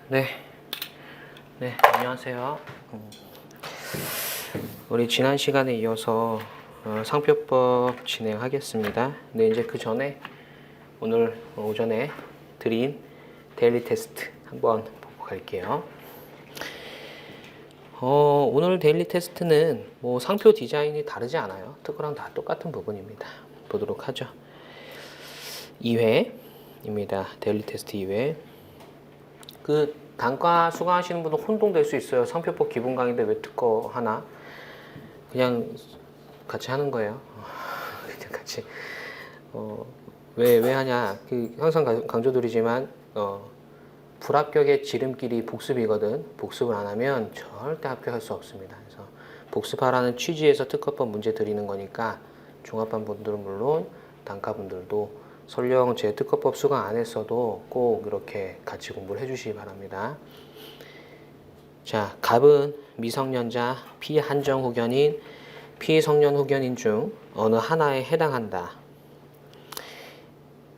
네, 안녕하세요. 우리 지난 시간에 이어서 상표법 진행하겠습니다. 근데 이제 그 전에 오늘 오전에 드린 데일리 테스트 한번 보고 갈게요. 오늘 데일리 테스트는 뭐 상표 디자인이 다르지 않아요. 특허랑 다 똑같은 부분입니다. 보도록 하죠. 2회입니다. 데일리 테스트 2회. 그 단과 수강하시는 분은 혼동될 수 있어요. 상표법 기본 강의인데 왜 특허 하나? 그냥 같이 하는 거예요. 그냥 같이 왜 하냐? 그 항상 강조드리지만 불합격의 지름길이 복습이거든. 복습을 안 하면 절대 합격할 수 없습니다. 그래서 복습하라는 취지에서 특허법 문제 드리는 거니까 종합반 분들은 물론 단과 분들도 설령 제 특허법 수강 안 했어도 꼭 이렇게 같이 공부를 해주시기 바랍니다. 자, 갑은 미성년자, 피한정 후견인, 피성년 후견인 중 어느 하나에 해당한다.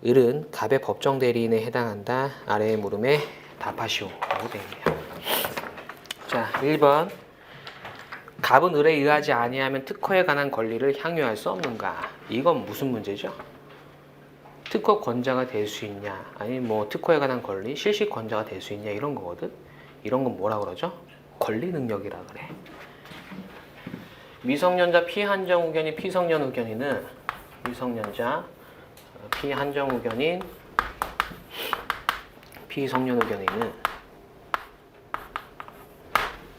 을은 갑의 법정 대리인에 해당한다. 아래의 물음에 답하시오 라고 되어 있네요. 자, 1번 갑은 을에 의하지 아니하면 특허에 관한 권리를 향유할 수 없는가? 이건 무슨 문제죠? 특허 권자가 될 수 있냐, 아니 뭐 특허에 관한 권리, 실시 권자가 될 수 있냐 이런 거거든. 이런 건 뭐라 그러죠? 권리 능력이라 그래. 미성년자 피한정 후견인, 피성년 후견인은 미성년자 피한정 후견인, 피성년 후견인은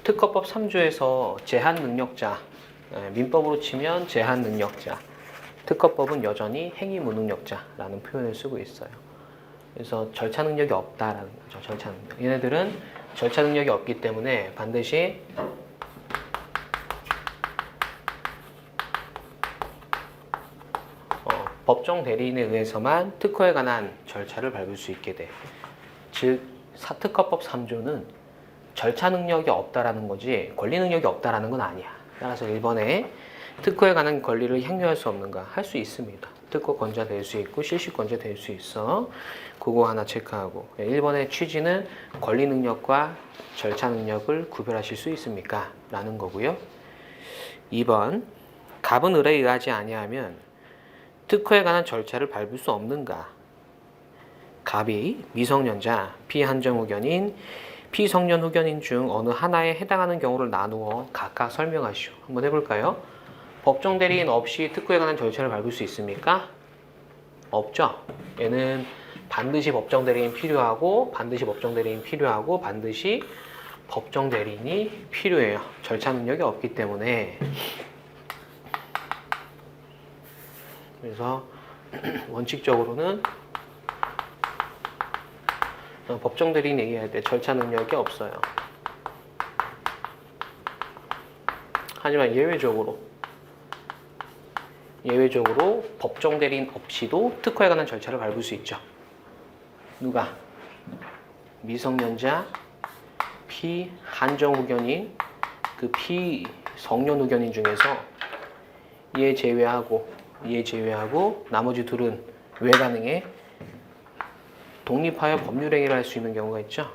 특허법 3조에서 제한 능력자, 민법으로 치면 제한 능력자, 특허법은 여전히 행위 무능력자라는 표현을 쓰고 있어요. 그래서 절차 능력이 없다라는 거죠. 절차 능력. 얘네들은 절차 능력이 없기 때문에 반드시 법정 대리인에 의해서만 특허에 관한 절차를 밟을 수 있게 돼. 즉, 특허법 3조는 절차 능력이 없다라는 거지 권리 능력이 없다라는 건 아니야. 따라서 1번에 특허에 관한 권리를 향유할 수 없는가? 할 수 있습니다. 특허 권자 될 수 있고 실시 권자 될 수 있어. 그거 하나 체크하고. 1번의 취지는 권리 능력과 절차 능력을 구별하실 수 있습니까? 라는 거고요. 2번 갑은 을에 의하지 아니하면 특허에 관한 절차를 밟을 수 없는가? 갑이 미성년자, 피한정 후견인, 피성년 후견인 중 어느 하나에 해당하는 경우를 나누어 각각 설명하시오. 한번 해볼까요? 법정 대리인 없이 특허에 관한 절차를 밟을 수 있습니까? 없죠. 얘는 반드시 법정 대리인 필요하고 반드시 법정 대리인 필요하고 반드시 법정 대리인이 필요해요. 절차 능력이 없기 때문에. 그래서 원칙적으로는 법정 대리인 얘기할 때 절차 능력이 없어요. 하지만 예외적으로 법정 대리인 없이도 특허에 관한 절차를 밟을 수 있죠. 누가? 미성년자, 피한정 후견인, 그 피성년 후견인 중에서 얘 제외하고 나머지 둘은 왜 가능해? 독립하여 법률 행위를 할 수 있는 경우가 있죠.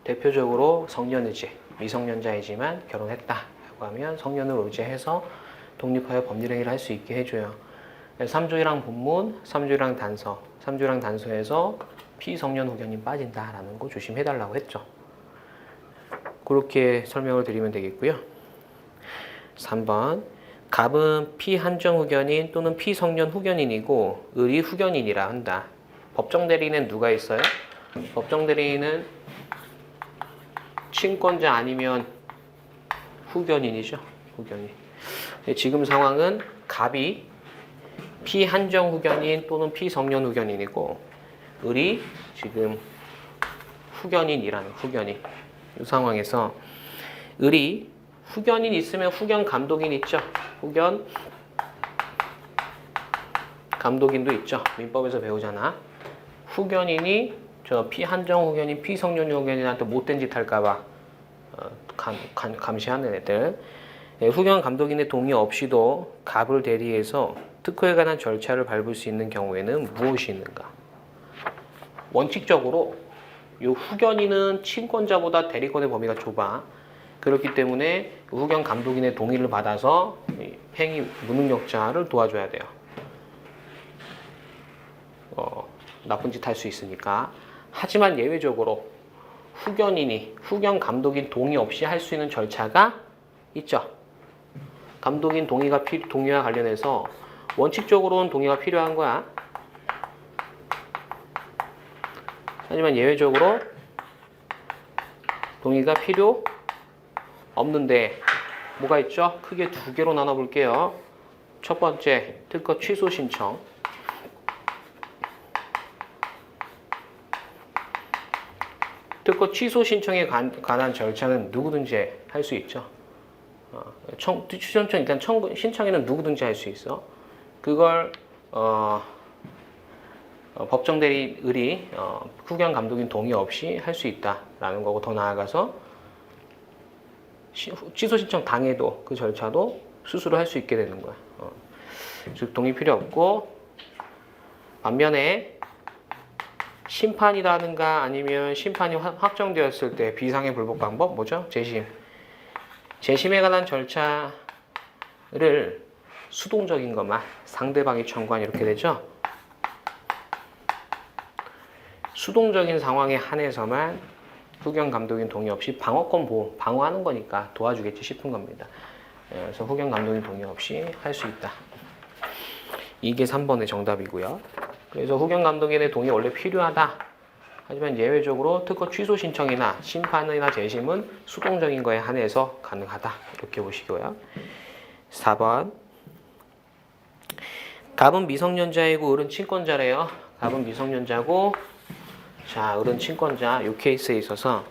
대표적으로 성년의제, 미성년자이지만 결혼했다. 하면 성년을 의지해서 독립하여 법률 행위를 할 수 있게 해줘요. 3조이랑 본문, 3조이랑 단서, 3조이랑 단서에서 피성년 후견인 빠진다라는 거 조심해달라고 했죠. 그렇게 설명을 드리면 되겠고요. 3번 갑은 피한정 후견인 또는 피성년 후견인이고 을이 후견인이라 한다. 법정 대리인은 누가 있어요? 법정 대리인은 친권자 아니면 후견인이죠. 후견인. 지금 상황은 갑이 피한정 후견인 또는 피성년 후견인이고 을이 지금 후견인이라는 후견인. 이 상황에서 을이 후견인 있으면 후견 감독인 있죠. 후견 감독인도 있죠. 민법에서 배우잖아. 후견인이 저 피한정 후견인, 피성년 후견인한테 못된 짓 할까봐 감시하는 애들. 후견 감독인의 동의 없이도 갑을 대리해서 특허에 관한 절차를 밟을 수 있는 경우에는 무엇이 있는가? 원칙적으로 이 후견인은 친권자보다 대리권의 범위가 좁아. 그렇기 때문에 후견 감독인의 동의를 받아서 행위 무능력자를 도와줘야 돼요. 나쁜 짓 할 수 있으니까. 하지만 예외적으로 후견인이 후견 감독인 동의 없이 할 수 있는 절차가 있죠. 감독인 동의와 관련해서 원칙적으로는 동의가 필요한 거야. 하지만 예외적으로 동의가 필요 없는데 뭐가 있죠? 크게 두 개로 나눠 볼게요. 첫 번째, 특허 취소 신청. 특허 취소 신청에 관한 절차는 누구든지 할 수 있죠. 취소신청 일단 신청에는 누구든지 할 수 있어. 그걸 법정 대리을이 후견 감독인 동의 없이 할 수 있다라는 거고, 더 나아가서 취소 신청 당해도 그 절차도 스스로 할 수 있게 되는 거야. 즉 동의 필요 없고, 반면에 심판이라든가 아니면 심판이 확정되었을 때 비상의 불복 방법 뭐죠? 재심. 재심에 관한 절차를 수동적인 것만 상대방이 청구한 이렇게 되죠. 수동적인 상황에 한해서만 후견 감독인 동의 없이 방어권 보호, 방어하는 거니까 도와주겠지 싶은 겁니다. 그래서 후견 감독인 동의 없이 할 수 있다. 이게 3번의 정답이고요. 그래서 후견 감독인의 동의 원래 필요하다. 하지만 예외적으로 특허 취소 신청이나 심판이나 재심은 수동적인 거에 한해서 가능하다. 이렇게 보시고요. 4번. 갑은 미성년자이고 을은 친권자래요. 갑은 미성년자고, 자, 을은 친권자. 이 케이스에 있어서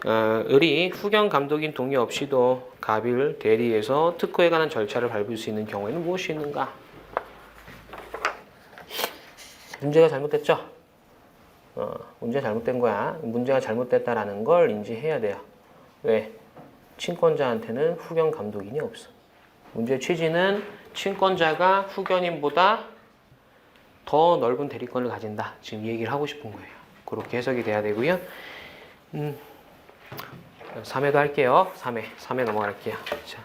을이 후견 감독인 동의 없이도 갑을 대리해서 특허에 관한 절차를 밟을 수 있는 경우에는 무엇이 있는가? 문제가 잘못됐죠? 문제가 잘못된 거야. 문제가 잘못됐다라는 걸 인지해야 돼요. 왜? 친권자한테는 후견 감독인이 없어. 문제의 취지는 친권자가 후견인보다 더 넓은 대리권을 가진다. 지금 이 얘기를 하고 싶은 거예요. 그렇게 해석이 돼야 되고요. 3회도 할게요. 3회 넘어갈게요. 자.